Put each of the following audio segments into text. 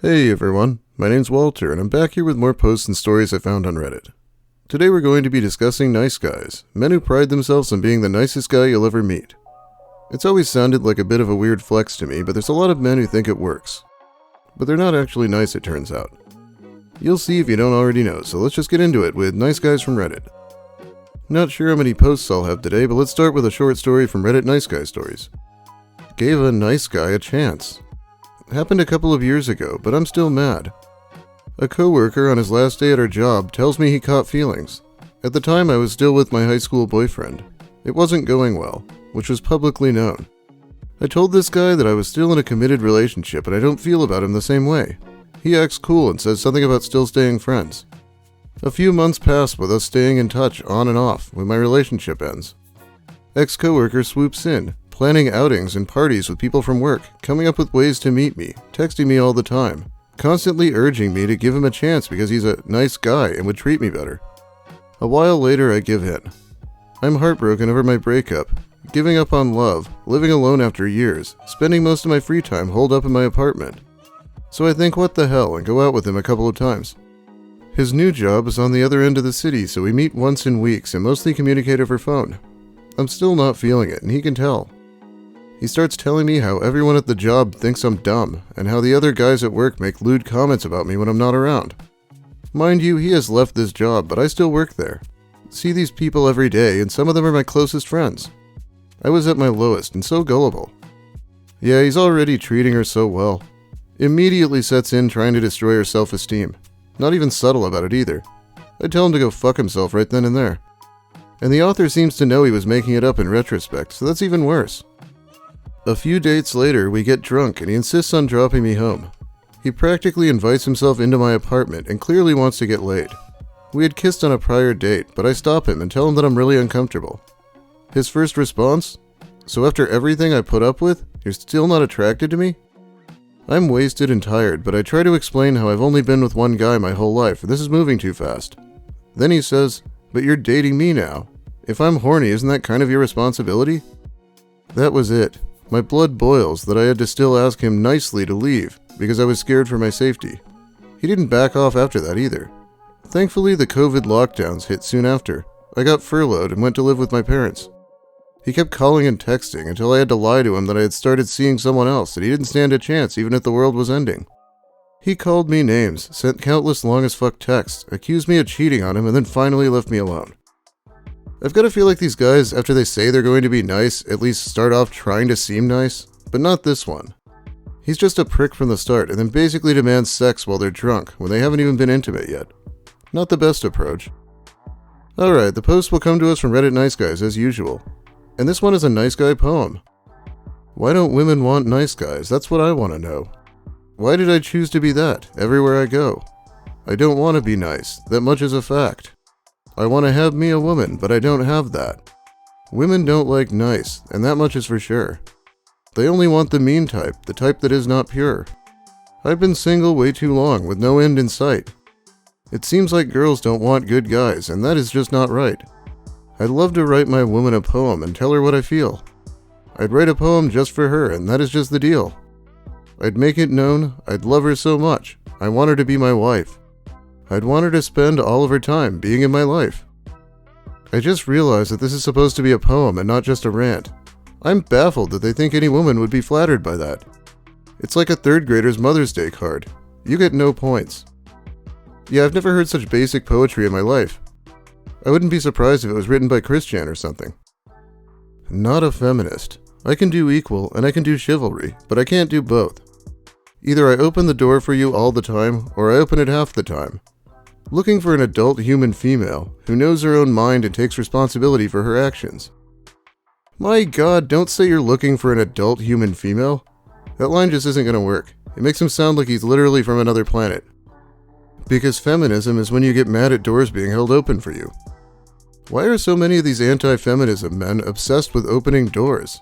Hey everyone, my name's Walter and I'm back here with more posts and stories I found on Reddit. Today we're going to be discussing nice guys, men who pride themselves on being the nicest guy you'll ever meet. It's always sounded like a bit of a weird flex to me, but there's a lot of men who think it works. But they're not actually nice, it turns out. You'll see if you don't already know, so let's just get into it with nice guys from Reddit. Not sure how many posts I'll have today, but let's start with a short story from Reddit Nice Guy Stories. Gave a nice guy a chance. Happened a couple of years ago, but I'm still mad. A coworker on his last day at our job tells me he caught feelings. At the time I was still with my high school boyfriend. It wasn't going well, which was publicly known. I told this guy that I was still in a committed relationship and I don't feel about him the same way. He acts cool and says something about still staying friends. A few months pass with us staying in touch on and off when my relationship ends. Ex-coworker swoops in, planning outings and parties with people from work, coming up with ways to meet me, texting me all the time, constantly urging me to give him a chance because he's a nice guy and would treat me better. A while later I give in. I'm heartbroken over my breakup, giving up on love, living alone after years, spending most of my free time holed up in my apartment. So I think what the hell and go out with him a couple of times. His new job is on the other end of the city, so we meet once in weeks and mostly communicate over phone. I'm still not feeling it, and he can tell. He starts telling me how everyone at the job thinks I'm dumb, and how the other guys at work make lewd comments about me when I'm not around. Mind you, he has left this job, but I still work there. See these people every day, and some of them are my closest friends. I was at my lowest, and so gullible. Yeah, he's already treating her so well. Immediately sets in trying to destroy her self-esteem. Not even subtle about it either. I tell him to go fuck himself right then and there. And the author seems to know he was making it up in retrospect, so that's even worse. A few dates later, we get drunk and he insists on dropping me home. He practically invites himself into my apartment and clearly wants to get laid. We had kissed on a prior date, but I stop him and tell him that I'm really uncomfortable. His first response? So after everything I put up with, you're still not attracted to me? I'm wasted and tired, but I try to explain how I've only been with one guy my whole life and this is moving too fast. Then he says, "But you're dating me now. If I'm horny, isn't that kind of your responsibility?" That was it. My blood boils that I had to still ask him nicely to leave because I was scared for my safety. He didn't back off after that either. Thankfully, the COVID lockdowns hit soon after. I got furloughed and went to live with my parents. He kept calling and texting until I had to lie to him that I had started seeing someone else and he didn't stand a chance even if the world was ending. He called me names, sent countless long as fuck texts, accused me of cheating on him, and then finally left me alone. I've got to feel like these guys, after they say they're going to be nice, at least start off trying to seem nice, but not this one. He's just a prick from the start and then basically demands sex while they're drunk when they haven't even been intimate yet. Not the best approach. Alright, the post will come to us from Reddit Nice Guys as usual. And this one is a nice guy poem. Why don't women want nice guys? That's what I want to know. Why did I choose to be that, everywhere I go? I don't want to be nice, that much is a fact. I want to have me a woman, but I don't have that. Women don't like nice, and that much is for sure. They only want the mean type, the type that is not pure. I've been single way too long, with no end in sight. It seems like girls don't want good guys, and that is just not right. I'd love to write my woman a poem and tell her what I feel. I'd write a poem just for her, and that is just the deal. I'd make it known, I'd love her so much, I want her to be my wife. I'd want her to spend all of her time being in my life. I just realized that this is supposed to be a poem and not just a rant. I'm baffled that they think any woman would be flattered by that. It's like a third grader's Mother's Day card. You get no points. Yeah, I've never heard such basic poetry in my life. I wouldn't be surprised if it was written by Christian or something. Not a feminist. I can do equal and I can do chivalry, but I can't do both. Either I open the door for you all the time, or I open it half the time. Looking for an adult human female who knows her own mind and takes responsibility for her actions. My God, don't say you're looking for an adult human female. That line just isn't going to work. It makes him sound like he's literally from another planet. Because feminism is when you get mad at doors being held open for you. Why are so many of these anti-feminism men obsessed with opening doors?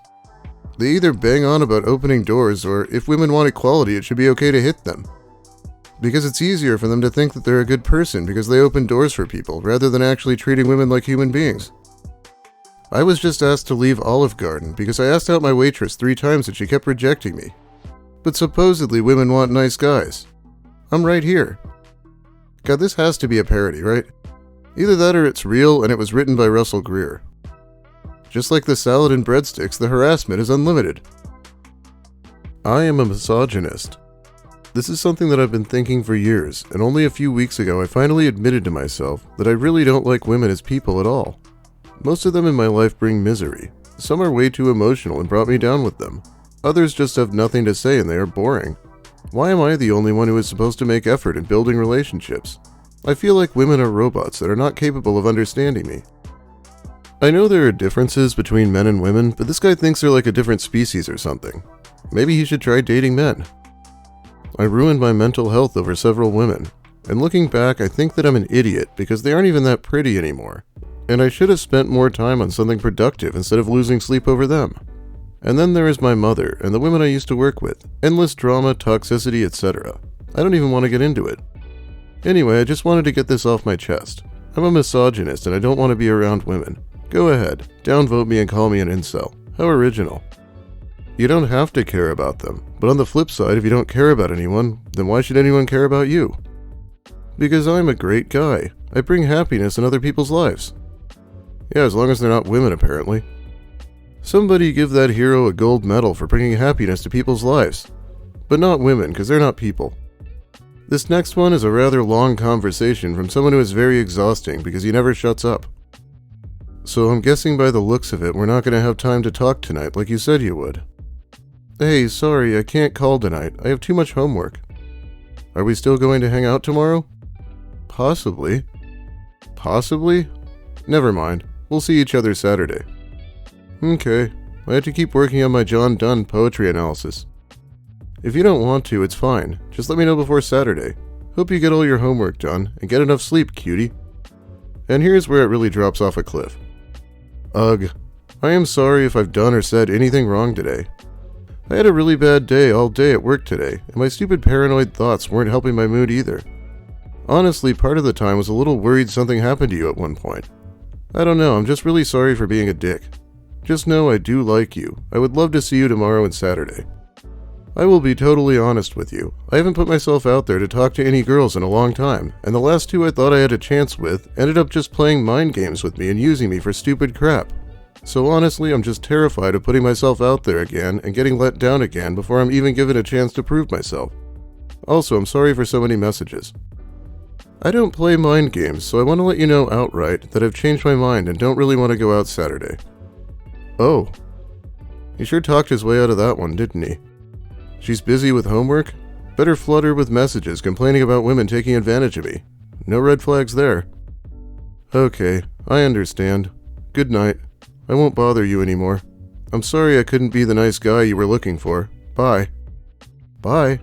They either bang on about opening doors, or if women want equality, it should be okay to hit them. Because it's easier for them to think that they're a good person because they open doors for people, rather than actually treating women like human beings. I was just asked to leave Olive Garden because I asked out my waitress 3 times and she kept rejecting me. But supposedly women want nice guys. I'm right here. God, this has to be a parody, right? Either that or it's real and it was written by Russell Greer. Just like the salad and breadsticks, the harassment is unlimited. I am a misogynist. This is something that I've been thinking for years, and only a few weeks ago I finally admitted to myself that I really don't like women as people at all. Most of them in my life bring misery. Some are way too emotional and brought me down with them. Others just have nothing to say and they are boring. Why am I the only one who is supposed to make effort in building relationships? I feel like women are robots that are not capable of understanding me. I know there are differences between men and women, but this guy thinks they're like a different species or something. Maybe he should try dating men. I ruined my mental health over several women, and looking back I think that I'm an idiot because they aren't even that pretty anymore, and I should have spent more time on something productive instead of losing sleep over them. And then there is my mother and the women I used to work with, endless drama, toxicity, etc. I don't even want to get into it. Anyway, I just wanted to get this off my chest. I'm a misogynist and I don't want to be around women. Go ahead, downvote me and call me an incel. How original. You don't have to care about them, but on the flip side, if you don't care about anyone, then why should anyone care about you? Because I'm a great guy. I bring happiness in other people's lives. Yeah, as long as they're not women, apparently. Somebody give that hero a gold medal for bringing happiness to people's lives. But not women, because they're not people. This next one is a rather long conversation from someone who is very exhausting because he never shuts up. So I'm guessing by the looks of it, we're not going to have time to talk tonight like you said you would. Hey, sorry, I can't call tonight. I have too much homework. Are we still going to hang out tomorrow? Possibly. Possibly? Never mind. We'll see each other Saturday. Okay. I have to keep working on my John Donne poetry analysis. If you don't want to, it's fine. Just let me know before Saturday. Hope you get all your homework done and get enough sleep, cutie. And here's where it really drops off a cliff. Ugh. I am sorry if I've done or said anything wrong today. I had a really bad day all day at work today, and my stupid paranoid thoughts weren't helping my mood either. Honestly, part of the time was a little worried something happened to you at one point. I don't know, I'm just really sorry for being a dick. Just know I do like you. I would love to see you tomorrow and Saturday. I will be totally honest with you. I haven't put myself out there to talk to any girls in a long time, and the last two I thought I had a chance with ended up just playing mind games with me and using me for stupid crap. So honestly, I'm just terrified of putting myself out there again and getting let down again before I'm even given a chance to prove myself. Also, I'm sorry for so many messages. I don't play mind games, so I want to let you know outright that I've changed my mind and don't really want to go out Saturday. Oh. He sure talked his way out of that one, didn't he? She's busy with homework? Better flood her with messages complaining about women taking advantage of me. No red flags there. Okay, I understand. Good night. I won't bother you anymore. I'm sorry I couldn't be the nice guy you were looking for. Bye. Bye?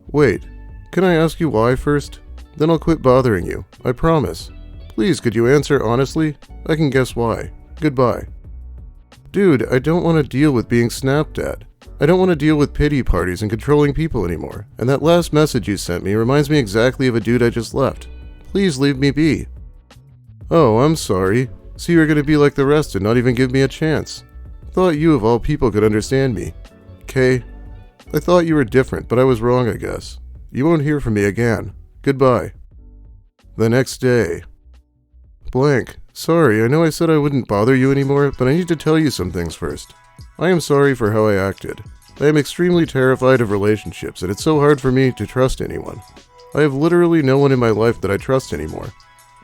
Wait, can I ask you why first? Then I'll quit bothering you. I promise. Please, could you answer honestly? I can guess why. Goodbye. Dude, I don't want to deal with being snapped at. I don't want to deal with pity parties and controlling people anymore, and that last message you sent me reminds me exactly of a dude I just left. Please leave me be. Oh, I'm sorry. So you're going to be like the rest and not even give me a chance. Thought you of all people could understand me. Kay, I thought you were different, but I was wrong, I guess. You won't hear from me again. Goodbye. The next day. Blank. Sorry, I know I said I wouldn't bother you anymore, but I need to tell you some things first. I am sorry for how I acted. I am extremely terrified of relationships, and it's so hard for me to trust anyone. I have literally no one in my life that I trust anymore.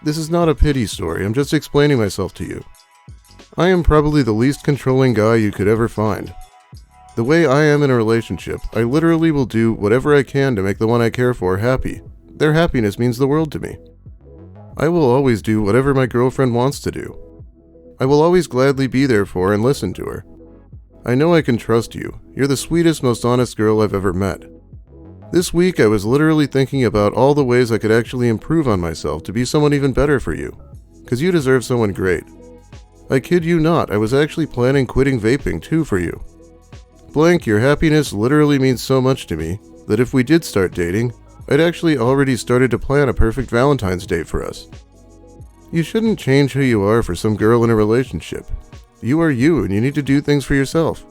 This is not a pity story, I'm just explaining myself to you. I am probably the least controlling guy you could ever find. The way I am in a relationship, I literally will do whatever I can to make the one I care for happy. Their happiness means the world to me. I will always do whatever my girlfriend wants to do. I will always gladly be there for her and listen to her. I know I can trust you. You're the sweetest, most honest girl I've ever met. This week I was literally thinking about all the ways I could actually improve on myself to be someone even better for you. 'Cause you deserve someone great. I kid you not, I was actually planning quitting vaping too for you. Blank, your happiness literally means so much to me that if we did start dating, I'd actually already started to plan a perfect Valentine's date for us. You shouldn't change who you are for some girl in a relationship. You are you and you need to do things for yourself.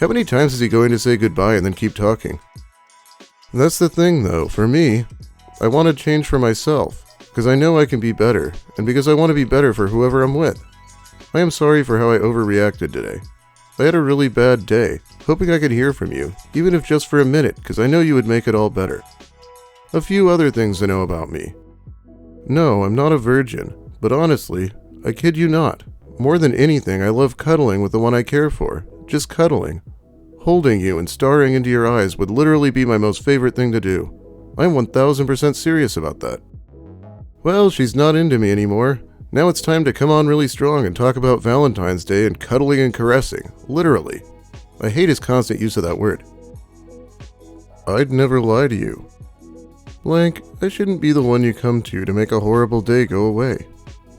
How many times is he going to say goodbye and then keep talking? That's the thing though, for me, I want to change for myself, because I know I can be better, and because I want to be better for whoever I'm with. I am sorry for how I overreacted today. I had a really bad day, hoping I could hear from you, even if just for a minute, because I know you would make it all better. A few other things to know about me. No, I'm not a virgin, but honestly, I kid you not. More than anything, I love cuddling with the one I care for. Just cuddling. Holding you and staring into your eyes would literally be my most favorite thing to do. I'm 1000% serious about that. Well, she's not into me anymore. Now it's time to come on really strong and talk about Valentine's Day and cuddling and caressing. Literally. I hate his constant use of that word. I'd never lie to you. Blank, I shouldn't be the one you come to make a horrible day go away.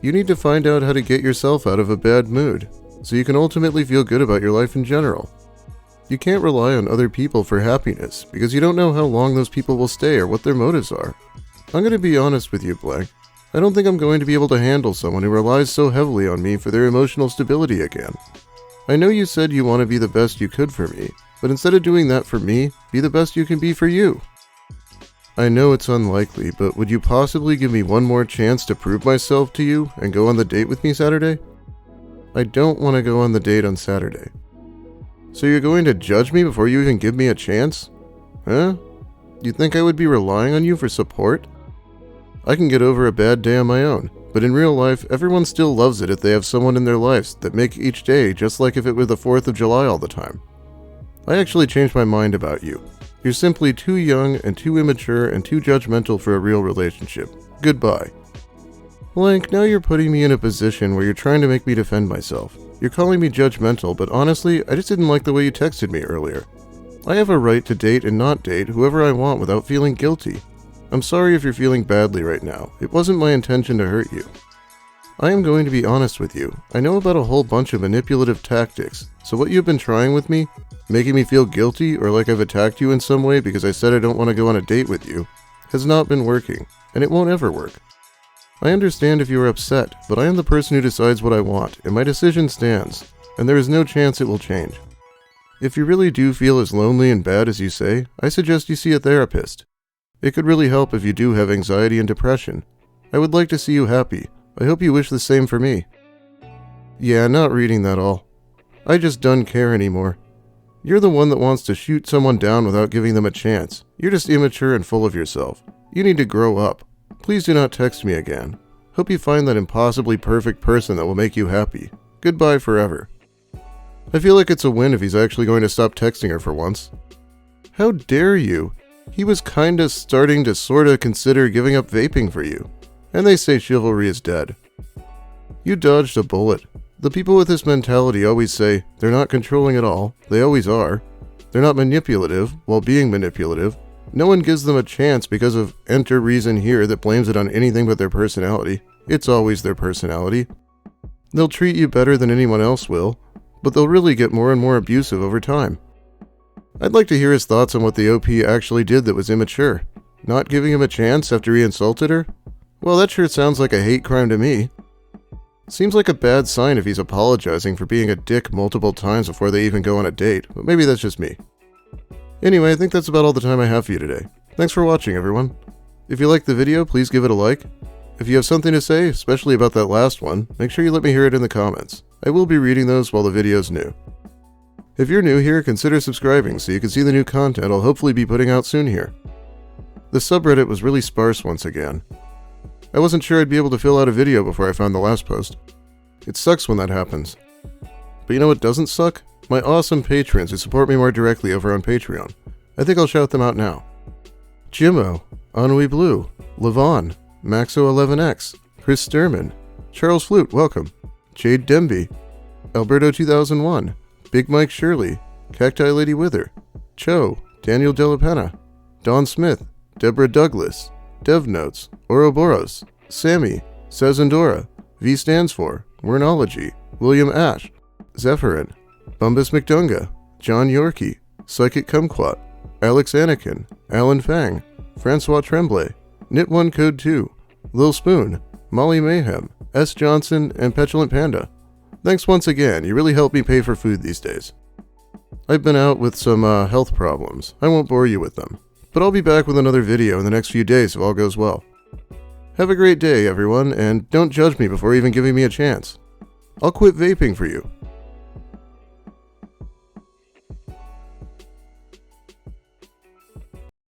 You need to find out how to get yourself out of a bad mood, so you can ultimately feel good about your life in general. You can't rely on other people for happiness, because you don't know how long those people will stay or what their motives are. I'm going to be honest with you, Blank. I don't think I'm going to be able to handle someone who relies so heavily on me for their emotional stability again. I know you said you want to be the best you could for me, but instead of doing that for me, be the best you can be for you. I know it's unlikely, but would you possibly give me one more chance to prove myself to you and go on the date with me Saturday? I don't want to go on the date on Saturday. So you're going to judge me before you even give me a chance? Huh? You think I would be relying on you for support? I can get over a bad day on my own, but in real life, everyone still loves it if they have someone in their lives that make each day just like if it were the 4th of July all the time. I actually changed my mind about you. You're simply too young and too immature and too judgmental for a real relationship. Goodbye. Blank, now you're putting me in a position where you're trying to make me defend myself. You're calling me judgmental, but honestly, I just didn't like the way you texted me earlier. I have a right to date and not date whoever I want without feeling guilty. I'm sorry if you're feeling badly right now. It wasn't my intention to hurt you. I am going to be honest with you. I know about a whole bunch of manipulative tactics, so what you've been trying with me, making me feel guilty or like I've attacked you in some way because I said I don't want to go on a date with you, has not been working, and it won't ever work. I understand if you are upset, but I am the person who decides what I want, and my decision stands, and there is no chance it will change. If you really do feel as lonely and bad as you say, I suggest you see a therapist. It could really help if you do have anxiety and depression. I would like to see you happy. I hope you wish the same for me. Yeah, not reading that all. I just don't care anymore. You're the one that wants to shoot someone down without giving them a chance. You're just immature and full of yourself. You need to grow up. Please do not text me again. Hope you find that impossibly perfect person that will make you happy. Goodbye forever. I feel like it's a win if he's actually going to stop texting her for once. How dare you? He was kinda starting to sorta consider giving up vaping for you. And they say chivalry is dead. You dodged a bullet. The people with this mentality always say they're not controlling at all. They always are. They're not manipulative while being manipulative. No one gives them a chance because of enter reason here that blames it on anything but their personality. It's always their personality. They'll treat you better than anyone else will, but they'll really get more and more abusive over time. I'd like to hear his thoughts on what the OP actually did that was immature. Not giving him a chance after he insulted her? Well, that sure sounds like a hate crime to me. Seems like a bad sign if he's apologizing for being a dick multiple times before they even go on a date, but maybe that's just me. Anyway, I think that's about all the time I have for you today. Thanks for watching, everyone. If you liked the video, please give it a like. If you have something to say, especially about that last one, make sure you let me hear it in the comments. I will be reading those while the video's new. If you're new here, consider subscribing so you can see the new content I'll hopefully be putting out soon here. The subreddit was really sparse once again. I wasn't sure I'd be able to fill out a video before I found the last post. It sucks when that happens. But you know what doesn't suck? My awesome patrons who support me more directly over on Patreon. I think I'll shout them out now. Jimmo, Ennui Blue, Levon, Maxo11X, Chris Sturman, Charles Flute, welcome, Jade Demby, Alberto 2001, Big Mike Shirley, Cacti Lady Wither, Cho, Daniel Delapena, Don Smith, Deborah Douglas, Dev Notes, Ouroboros, Sammy, Sazandora, V stands for, Wernology, William Ash, Zephyrin, Bumbus McDunga, John Yorkie, Psychic Kumquat, Alex Anakin, Alan Fang, Francois Tremblay, Knit1 Code 2, Lil Spoon, Molly Mayhem, S. Johnson, and Petulant Panda. Thanks once again, you really help me pay for food these days. I've been out with some health problems. I won't bore you with them. But I'll be back with another video in the next few days if all goes well. Have a great day, everyone, and don't judge me before even giving me a chance. I'll quit vaping for you.